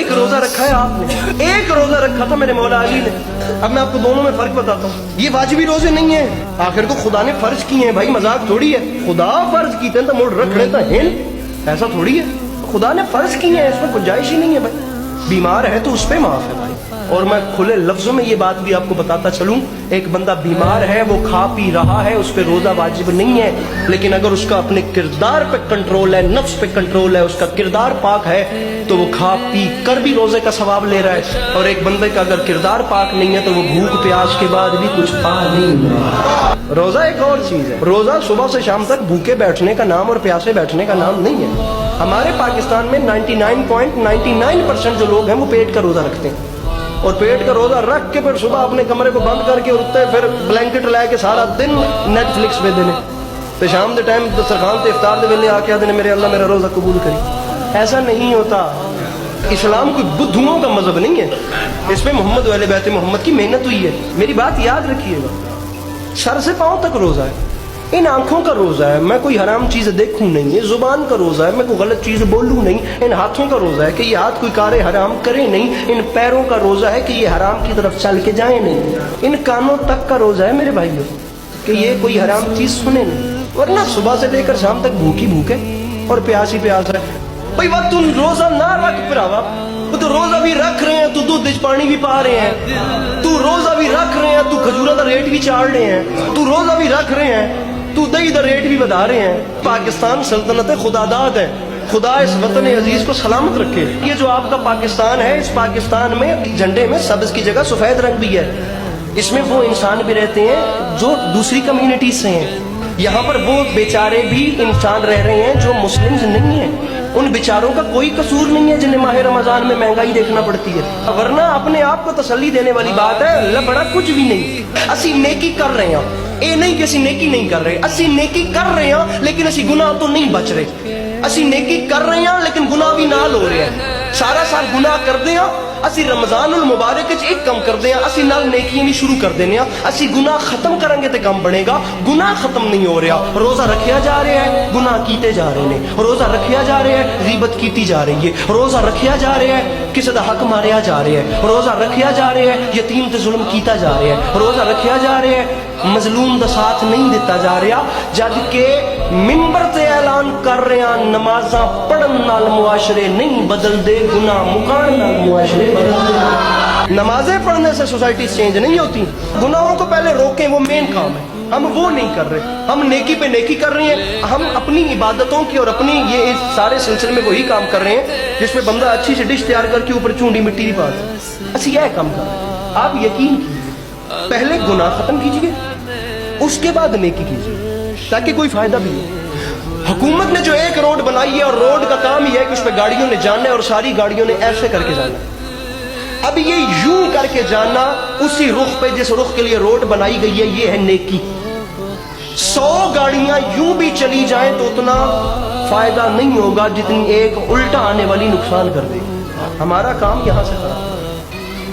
एक रोजा रखा है आपने, एक रोजा रखा था मेरे मौला अली ने। अब मैं आपको दोनों में फर्क बताता हूँ। ये वाजिबी रोजे नहीं है, आखिर को खुदा ने फर्ज किए हैं भाई, मजाक थोड़ी है। खुदा फर्ज की तो मोड़ रख लेता है, ऐसा थोड़ी है। खुदा ने फर्ज किए हैं, इसमें गुंजाइश ही नहीं है भाई। बीमार है तो उस पे माफ है भाई। और मैं खुले लफ्जों में ये बात भी आपको बताता चलूं, एक बंदा बीमार है, वो खा पी रहा है, उस पे रोजा वाजिब नहीं है, लेकिन अगर उसका अपने किरदार पे कंट्रोल है, नफ्स पे कंट्रोल है, उसका किरदार पाक है, तो वो खा पी कर भी रोजे का सवाब ले रहा है। और एक बंदे का अगर किरदार पाक नहीं है तो वो भूख प्यास के बाद भी कुछ पा नहीं रहा। रोजा एक और चीज है। रोजा सुबह से शाम तक भूखे बैठने का नाम और प्यासे बैठने का नाम नहीं है। हमारे पाकिस्तान में 99.99% जो लोग हैं वो पेट का रोजा रखते हैं, और पेट का रोजा रख के फिर सुबह अपने कमरे को बंद करके उठते, फिर ब्लैंकेट लेके सारा दिन नेटफ्लिक्स पे देने, तो शाम के टाइम दस्तरखान से इफ्तार के वेले आके आते मेरे अल्लाह मेरा रोजा कबूल करी। ऐसा नहीं होता। इस्लाम कोई बुद्धुओं का मजहब नहीं है, इसमें मोहम्मद वाले बैत मोहम्मद की मेहनत हुई है। मेरी बात याद रखिएगा, सर से पांव तक रोजा है। इन आंखों का रोजा है, मैं कोई हराम चीज देखूं नहीं। ये जुबान का रोजा है, मैं कोई गलत चीज बोलूं नहीं। इन हाथों का रोजा है कि ये हाथ कोई कारे हराम करे नहीं। इन पैरों का रोजा है कि ये हराम की तरफ चल के जाए नहीं। इन कानों तक का रोजा है मेरे भाइयों कि ये कोई हराम चीज सुने नहीं, वरना सुबह से लेकर शाम तक भूखी भूखे और प्यास ही प्यास है भाई। वक्त तुम रोजा ना रख भरावा, वो तो रोजा भी रख रहे हैं, तू दूध पानी भी पा रहे हैं, तू रोजा भी रख रहे हैं, तू खजूरा का रेट भी चाड़ रहे हैं, तू रोजा भी रख रहे हैं, तू दही का रेट भी बता रहे हैं। पाकिस्तान सल्तनत खुदादाद है, खुदा इस वतन अजीज को सलामत रखे। ये जो आपका पाकिस्तान है, इस पाकिस्तान में झंडे में सब्ज की जगह सफेद रंग भी है। इसमें वो इंसान भी रहते हैं जो दूसरी कम्युनिटी से हैं। यहाँ पर वो बेचारे भी इंसान रह रहे हैं जो मुस्लिम नहीं है। उन बेचारों का कोई कसूर नहीं है जिन्हें माह रमजान में महंगाई देखना पड़ती है, वरना अपने आप को तसल्ली देने वाली बात है, अल्लाह बड़ा कुछ भी नहीं। असी नेकी कर रहे हैं, ये नहीं कि असी नेकी नहीं कर रहे, असी नेकी कर रहे हैं लेकिन असी गुनाह तो नहीं बच रहे। असी नेकी कर रहे हैं लेकिन गुनाह भी नाल हो रहे हैं। सारा साल गुनाह करते हैं, असी रमजानुल मुबारक एक कम करते हैं, असी नाल नेकियां भी शुरू कर देने। असी गुनाह खत्म करेंगे तो कम बनेगा, गुनाह खत्म नहीं हो रहा। रोजा रखिया जा रहा है, गुनाह कीते जा रहे हैं। रोजा रखिया जा रहा है, गीबत कीती जा रही है। रोजा रखिया जा रहा है, किसी का हक मारिया जा रहा है। रोजा रखिया जा रहा है, यतीम ते जुल्म कीता जा रहा है। रोजा रखिया जा रहा है, मजलूम का साथ नहीं दिता जा रहा, जद के मिंबर ते ऐलान कर रहे हैं नमाजा पढ़न नाल मुआशरे नहीं बदलते, गुनाह मुकान नाल मुआशरे बदलते। नमाजें पढ़ने से सोसाइटी चेंज नहीं होती। गुनाहों को पहले रोकें, वो मेन काम है। हम वो नहीं कर रहे, हम नेकी पे नेकी कर रहे हैं। हम अपनी इबादतों की और अपनी ये इस सारे सिलसिले में वही काम कर रहे हैं जिसमें बंदा अच्छी सी डिश तैयार करके ऊपर चूंडी मिट्टी भी पाता। असि यह काम कर रहे हैं। आप यकीन कीजिए, पहले गुनाह खत्म कीजिए, उसके बाद नेकी कीजिए, ताकि कोई फायदा भी हो। हुकूमत ने जो एक रोड बनाई है, और रोड का काम ही है कि उस पर गाड़ियों ने जाना है, और सारी गाड़ियों ने ऐसे करके जाना है। अब ये यूं करके जाना, उसी रुख पे जिस रुख के लिए रोड बनाई गई है, ये है नेकी। 100 गाड़ियां यूं भी चली जाएं तो उतना फायदा नहीं होगा जितनी एक उल्टा आने वाली नुकसान कर देगी। हमारा काम यहां से खड़ा,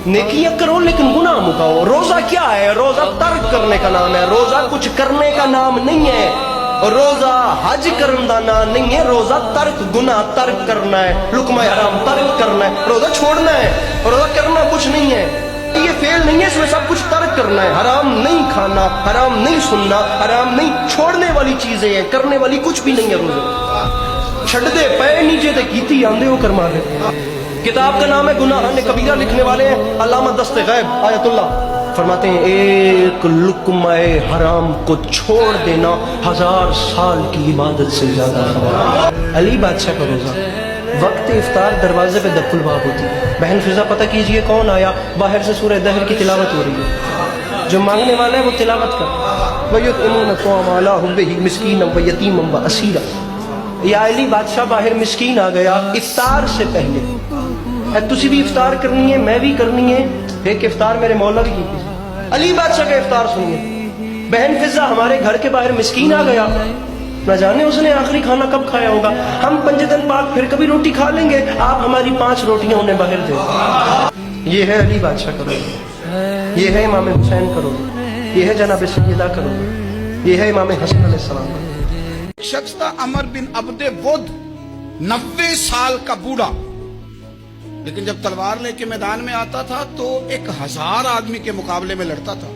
नेकियां करो लेकिन गुनाह मुकाओ। रोजा क्या है? रोजा तर्क करने का नाम है, रोजा कुछ करने का नाम नहीं है। रोजा हज करने का नाम नहीं है, रोजा तर्क, गुनाह तर्क करना है, लुकमा हराम तर्क करना है, रोजा छोड़ना है। रोजा करना कुछ नहीं है, ये फेल नहीं है, इसमें सब कुछ तर्क करना है। हराम नहीं खाना, हराम नहीं सुनना, हराम नहीं, छोड़ने वाली चीजें हैं, करने वाली कुछ भी नहीं है। रोजा छड़ दे पे नीचे ते कीती आंदे हो कर मारे। किताब का नाम है गुनाह ने कबीरा, लिखने वाले हैं अल्लामा दस्ते गैब आयतुल्लाह। फरमाते हैं एक लुक्मा हराम को छोड़ देना 1000 साल की इबादत से ज्यादा है। अली बादशाह का रोजा, वक्त इफ्तार, दरवाजे पे दक्कुल बाब होती है। बहन फिजा पता कीजिए कौन आया, बाहर से सूरह दहर की तिलावत हो रही है। जो मांगने वाला है वो तिलावत कर, वयुतइमून तौअम अला हुब्बिही मिस्कीनन व यतीमन व असीरा। या अली बादशाह बाहर मिस्कीन आ गया इफ्तार से पहले। तुसी भी इफ्तार करनी है, मैं भी करनी है, एक इफ्तार मेरे मौला भी की। अली बादशाह का इफ्तार सुनिए। बहन फिजा हमारे घर के बाहर मिस्कीन आ गया, न जाने उसने आखिरी खाना कब खाया होगा। हम पंजतन पाक फिर कभी रोटी खा लेंगे, आप हमारी 5 रोटियां उन्हें बाहर दे। ये है अली बादशाह का रोजा, ये है इमाम हुसैन का रोजा, ये है जनाब सैयदा का रोजा, ये है इमाम हसन अलैहिस्सलाम का। शख्स था अमर बिन अब्दे वुद, 90 साल का बूढ़ा, لیکن جب تلوار لے کے میدان میں آتا تھا تو 1000 آدمی کے مقابلے میں لڑتا تھا،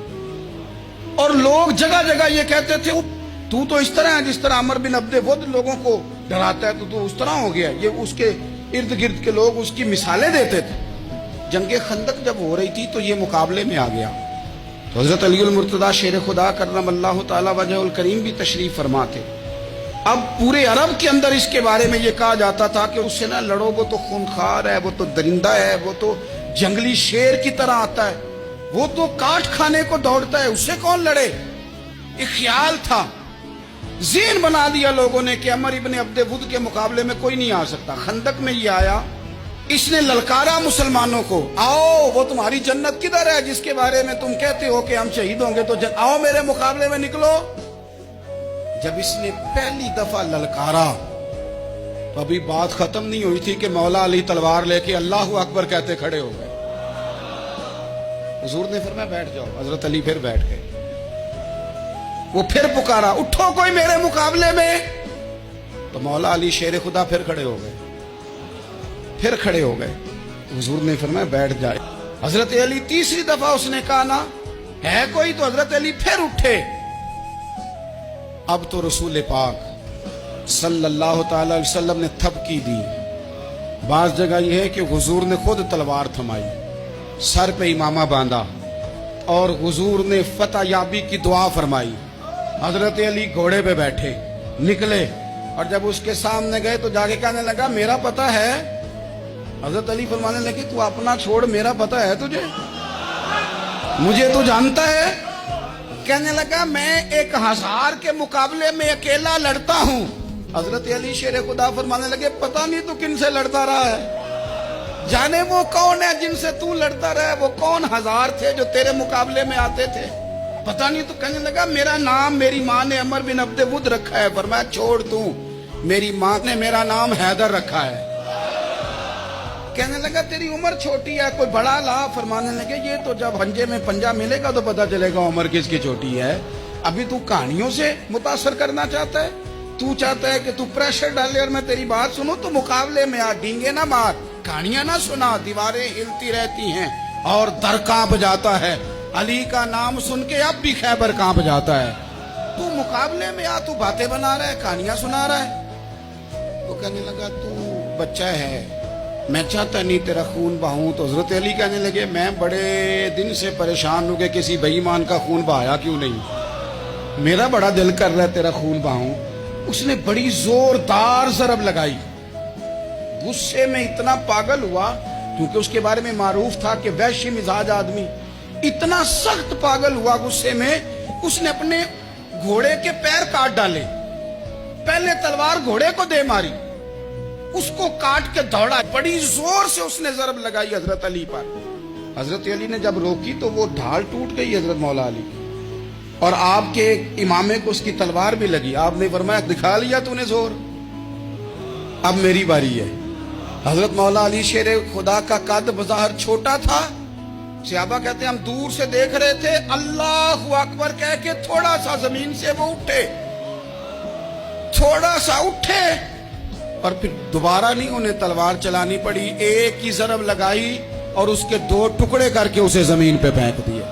اور لوگ جگہ جگہ یہ کہتے تھے تو اس طرح ہے جس طرح عمر بن عبد ود لوگوں کو ڈراتا ہے، تو اس طرح ہو گیا۔ یہ اس کے ارد گرد کے لوگ اس کی مثالیں دیتے تھے۔ جنگ خندق جب ہو رہی تھی تو یہ مقابلے میں آ گیا، تو حضرت علی المرتضیٰ شیر خدا کرم اللہ تعالی وجہ الکریم بھی تشریف فرما تھے۔ اب پورے عرب کے اندر اس کے بارے میں یہ کہا جاتا تھا کہ اس سے نہ لڑو، وہ تو خونخوار ہے، وہ تو درندہ ہے، وہ تو جنگلی شیر کی طرح آتا ہے، وہ تو کاٹ کھانے کو دوڑتا ہے، اس سے کون لڑے۔ ایک خیال تھا، ذہن بنا دیا لوگوں نے کہ عمر ابن عبد ود کے مقابلے میں کوئی نہیں آ سکتا۔ خندق میں یہ آیا، اس نے للکارا مسلمانوں کو، آؤ وہ تمہاری جنت کدھر ہے جس کے بارے میں تم کہتے ہو کہ ہم شہید ہوں گے، تو آؤ میرے مقابلے میں نکلو۔ جب اس نے پہلی دفعہ للکارا تو ابھی بات ختم نہیں ہوئی تھی کہ مولا علی تلوار لے کے اللہ اکبر کہتے کھڑے ہو گئے۔ حضور نے فرمایا بیٹھ جاؤ، حضرت علی پھر بیٹھ گئے۔ وہ پھر پکارا اٹھو کوئی میرے مقابلے میں، تو مولا علی شیر خدا پھر کھڑے ہو گئے، پھر کھڑے ہو گئے۔ حضور نے فرمایا بیٹھ جائے۔ حضرت علی تیسری دفعہ اس نے کہا نا ہے کوئی، تو حضرت علی پھر اٹھے۔ اب تو رسول پاک صلی اللہ تعالی علیہ وسلم نے تھپکی دی۔ بعض جگہ یہ ہے کہ حضور نے خود تلوار تھمائی، سر پہ امامہ باندھا، اور حضور نے فتح یابی کی دعا فرمائی۔ حضرت علی گھوڑے پہ بیٹھے نکلے، اور جب اس کے سامنے گئے تو جا کے کہنے لگا میرا پتہ ہے۔ حضرت علی فرمانے لگے تو اپنا چھوڑ، میرا پتہ ہے تجھے، مجھے تو جانتا ہے۔ کہنے لگا میں 1000 کے مقابلے میں اکیلا لڑتا ہوں۔ حضرت علی شیر خدا فرمانے لگے پتہ نہیں تو کن سے لڑتا رہا ہے، جانے وہ کون ہے جن سے تو لڑتا رہا ہے، وہ کون 1000 تھے جو تیرے مقابلے میں آتے تھے، پتہ نہیں تو۔ کہنے لگا میرا نام میری ماں نے عمر بن عبد ود رکھا ہے۔ فرمایا چھوڑ تو، میری ماں نے میرا نام حیدر رکھا ہے۔ کہنے لگا تیری عمر چھوٹی ہے، کوئی بڑا لا۔ فرمانے لگے یہ تو جب ہنجے میں پنجہ ملے گا تو پتہ چلے گا عمر کس کی چھوٹی ہے، ابھی تو کہانیوں سے متاثر کرنا چاہتا ہے، تو چاہتا ہے کہ تو پریشر ڈالے اور میں تیری بات سنوں، تو مقابلے میں آ، ڈینگے نہ مار، کہانیاں نہ سنا، دیواریں ہلتی رہتی ہیں اور در کانپ جاتا ہے۔ علی کا نام سن کے اب بھی خیبر کانپ جاتا ہے، تو مقابلے میں آ، تو باتیں بنا رہا ہے، کہانیاں سنا رہا ہے۔ وہ کہنے لگا تو بچہ ہے، میں چاہتا نہیں تیرا خون بہاؤں۔ تو حضرت علی کہنے لگے میں بڑے دن سے پریشان ہوں کہ کسی بے ایمان کا خون بہایا کیوں نہیں، میرا بڑا دل کر رہا ہے تیرا خون بہاؤں۔ اس نے بڑی زوردار ضرب لگائی، غصے میں اتنا پاگل ہوا، کیونکہ اس کے بارے میں معروف تھا کہ وحشی مزاج آدمی، اتنا سخت پاگل ہوا غصے میں، اس نے اپنے گھوڑے کے پیر کاٹ ڈالے، پہلے تلوار گھوڑے کو دے ماری، اس کو کاٹ کے دوڑا، بڑی زور سے اس نے ضرب لگائی حضرت علی پر۔ حضرت علی نے جب روکی تو وہ ڈھال ٹوٹ گئی حضرت مولا علی کی، اور آپ کے امامے کو اس کی تلوار بھی لگی۔ آپ نے فرمایا دکھا لیا تو نے زور، اب میری باری ہے۔ حضرت مولا علی شیر خدا کا قد بظاہر چھوٹا تھا، صحابہ کہتے ہیں ہم دور سے دیکھ رہے تھے، اللہ اکبر کہہ کے تھوڑا سا زمین سے وہ اٹھے، تھوڑا سا اٹھے، اور پھر دوبارہ نہیں انہیں تلوار چلانی پڑی، ایک ہی ضرب لگائی اور اس کے 2 ٹکڑے کر کے اسے زمین پہ پھینک دیا۔